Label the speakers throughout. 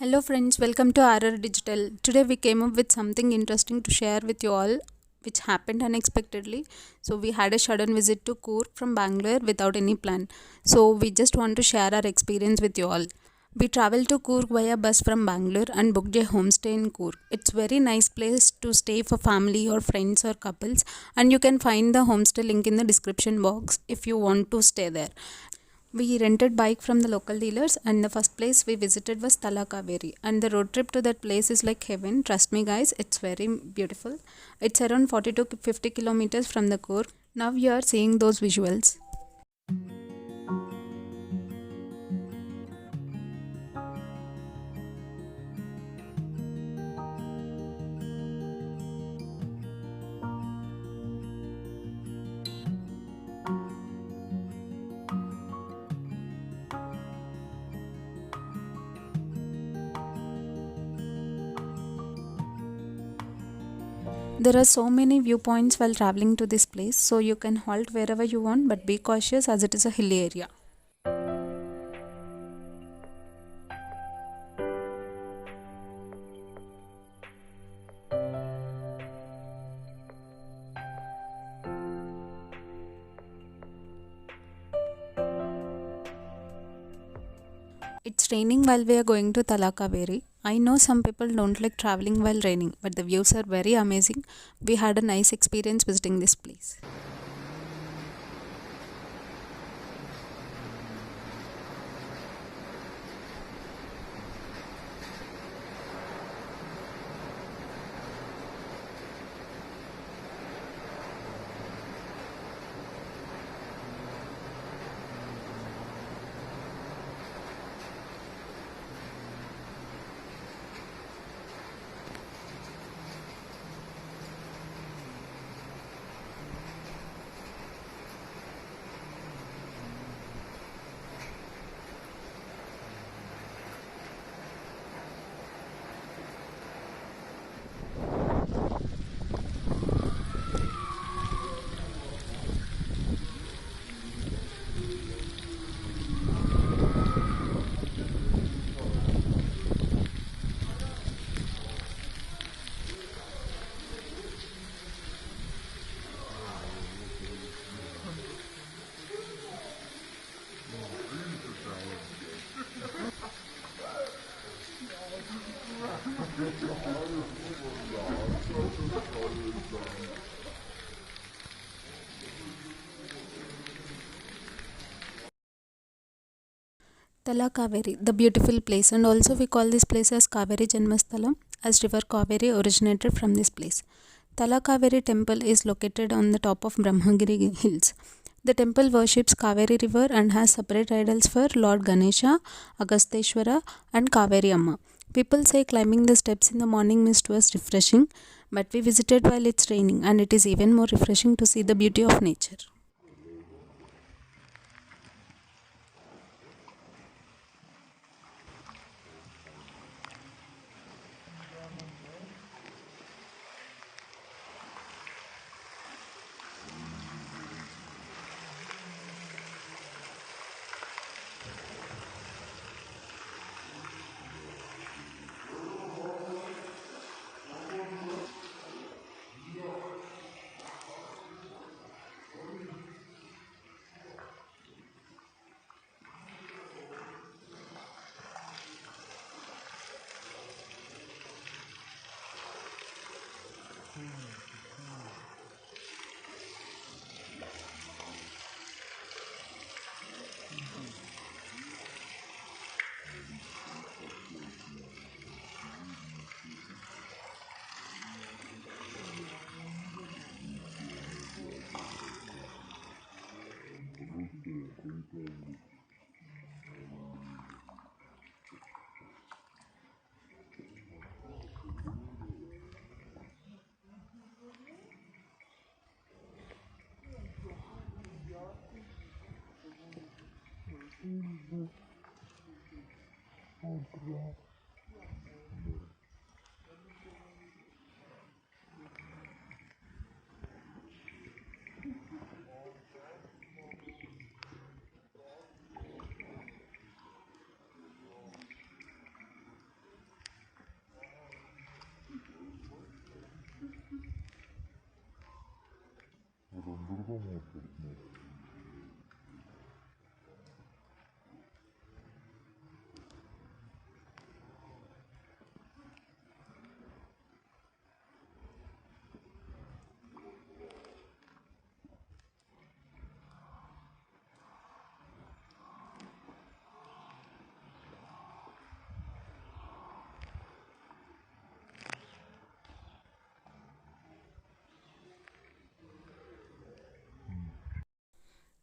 Speaker 1: Hello friends, welcome to RR Digital. Today we came up with something interesting to share with you all which happened unexpectedly. So we had a sudden visit to Coorg from Bangalore without any plan. So we just want to share our experience with you all. We traveled to Coorg via bus from Bangalore and booked a homestay in Coorg. It's very nice place to stay for family or friends or couples, and you can find the homestay link in the description box if you want to stay there. We rented bike from the local dealers, and the first place we visited was Talakaveri, and the road trip to that place is like heaven. Trust me guys, it's very beautiful. It's around 40 to 50 kilometers from the core. Now you are seeing those visuals. There are so many viewpoints while traveling to this place, so you can halt wherever you want, but be cautious as it is a hilly area. It's raining while we are going to Talakaveri. I know some people don't like traveling while raining, but the views are very amazing. We had a nice experience visiting this place. Tala Kaveri, the beautiful place, and also we call this place as Kaveri Janmasthalam, as river Kaveri originated from this place. Tala Kaveri temple is located on the top of Brahmagiri hills. The temple worships Kaveri river and has separate idols for Lord Ganesha, Agasteshwara, and Kaveri Amma. People say climbing the steps in the morning mist was refreshing, but we visited while it's raining, and it is even more refreshing to see the beauty of nature.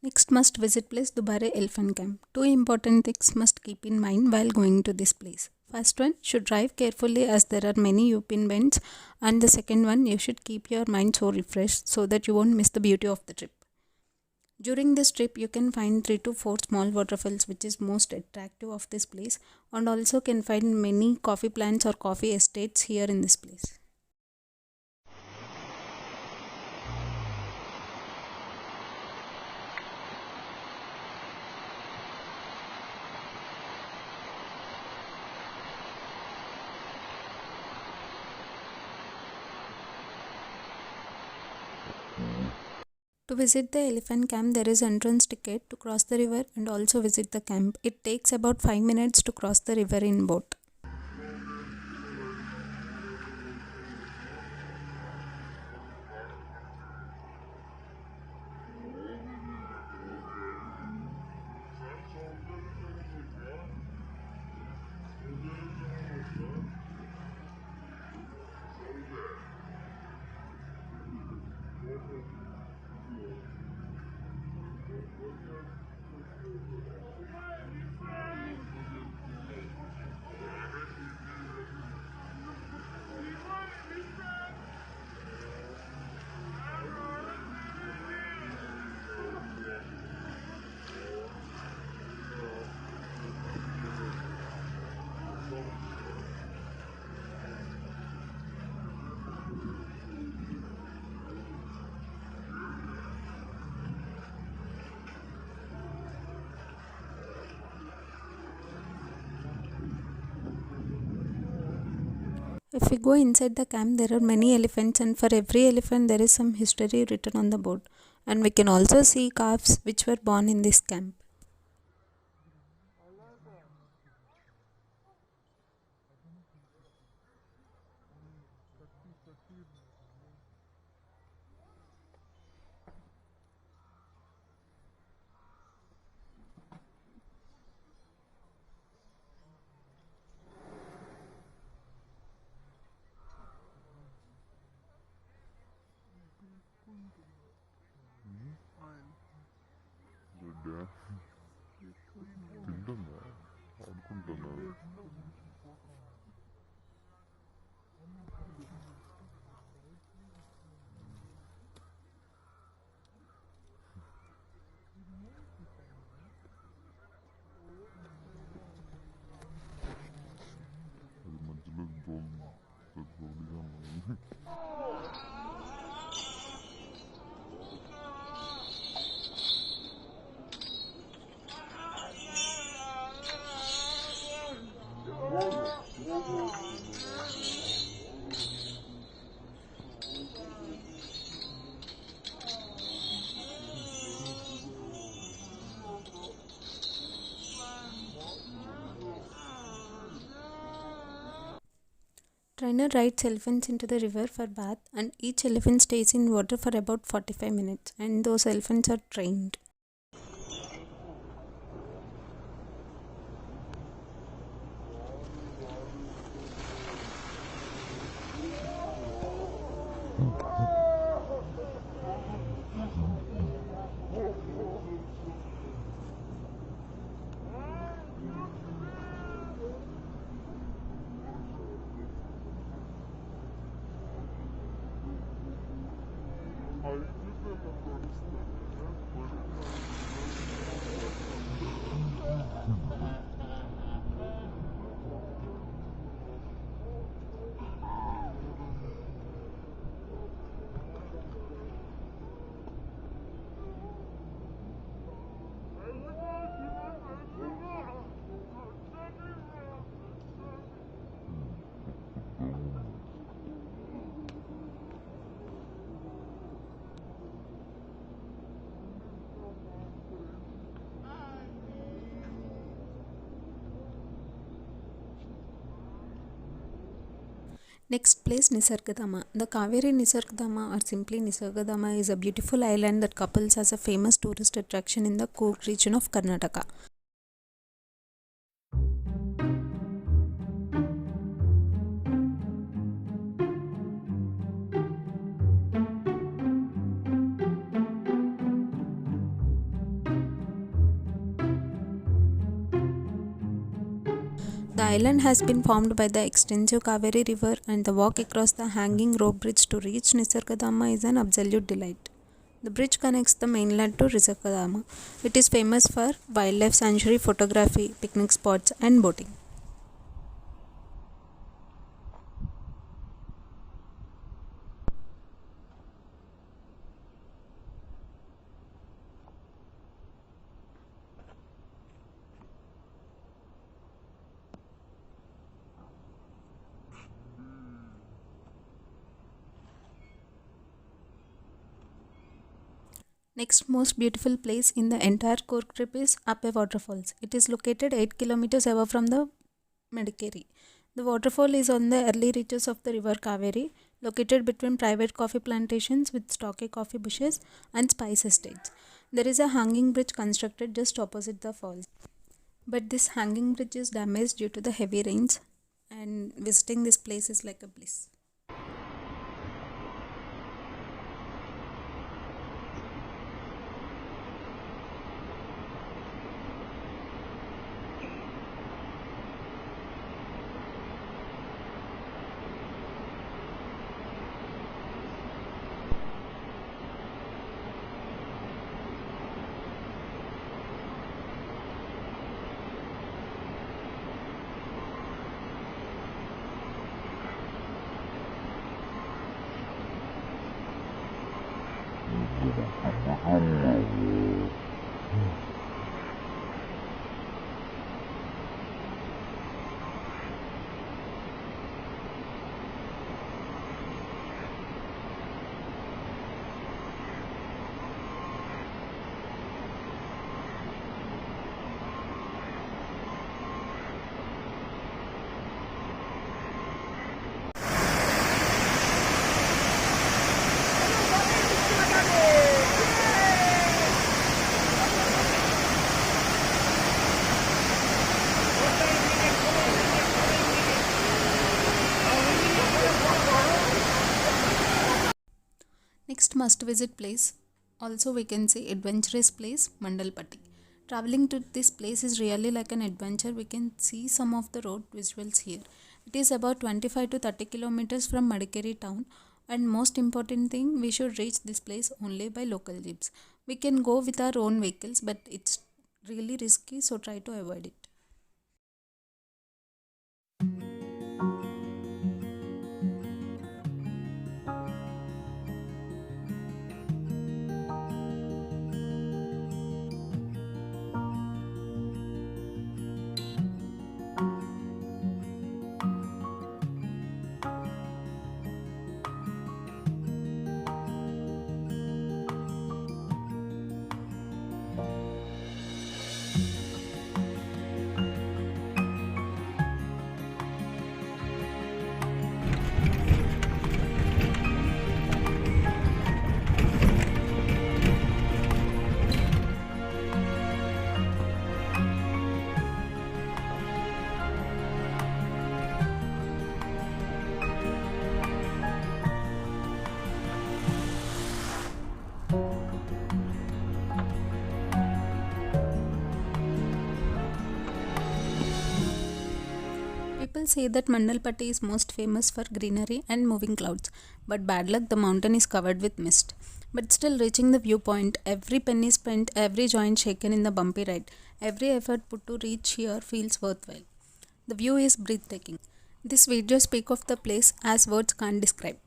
Speaker 1: Next must visit place Dubare Elephant Camp. Two important things must keep in mind while going to this place. First one, should drive carefully as there are many U-pin bends, and the second one, you should keep your mind so refreshed so that you won't miss the beauty of the trip. During this trip, you can find 3 to 4 small waterfalls, which is most attractive of this place, and also can find many coffee plants or coffee estates here in this place. To visit the elephant camp, there is entrance ticket to cross the river and also visit the camp. It takes about 5 minutes to cross the river in boat. If we go inside the camp, there are many elephants, and for every elephant, there is some history written on the board. And we can also see calves which were born in this camp.
Speaker 2: తింటుందా ఆడుకుంటున్నాడు అది మధ్యలో జోడిగా ఉంది
Speaker 1: Trainer rides elephants into the river for bath, and each elephant stays in water for about 45 minutes, and those elephants are trained. Next place, Nisargadama. The Kaveri Nisargadama, or simply Nisargadama, is a beautiful island that couples as a famous tourist attraction in the Coorg region of Karnataka. The island has been formed by the extensive Kaveri river, and the walk across the hanging rope bridge to reach Nisargadama is an absolute delight. The bridge connects the mainland to Nisargadama. It is famous for wildlife sanctuary, photography, picnic spots, and boating. Next most beautiful place in the entire Coorg trip is Appe Waterfalls. It is located 8 kilometers away from the Madikeri. The waterfall is on the early reaches of the river Kaveri, located between private coffee plantations with stocky coffee bushes and spice estates. There is a hanging bridge constructed just opposite the falls. But this hanging bridge is damaged due to the heavy rains, and visiting this place is like a bliss. Next must visit place, also we can say adventurous place, Mandalpatti. Traveling to this place is really like an adventure. We can see some of the road visuals here. It is about 25 to 30 kilometers from Madikeri town, and most important thing, we should reach this place only by local jeeps. We can go with our own vehicles, but it's really risky, so try to avoid it. People say that Mandalpatti is most famous for greenery and moving clouds, but bad luck, the mountain is covered with mist. But still, reaching the viewpoint, every penny spent, every joint shaken in the bumpy ride, every effort put to reach here feels worthwhile. The view is breathtaking. This video speaks of the place as words can't describe.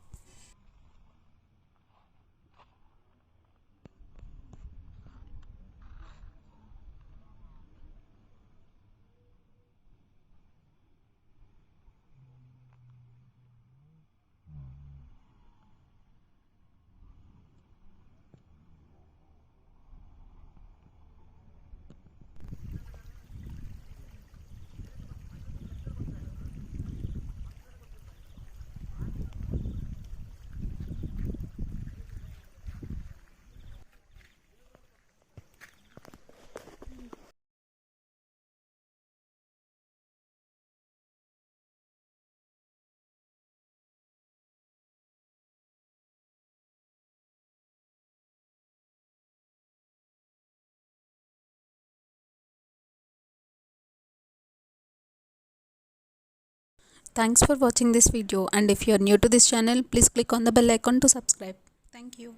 Speaker 1: Thanks for watching this video, and if you are new to this channel, please click on the bell icon to subscribe. Thank you.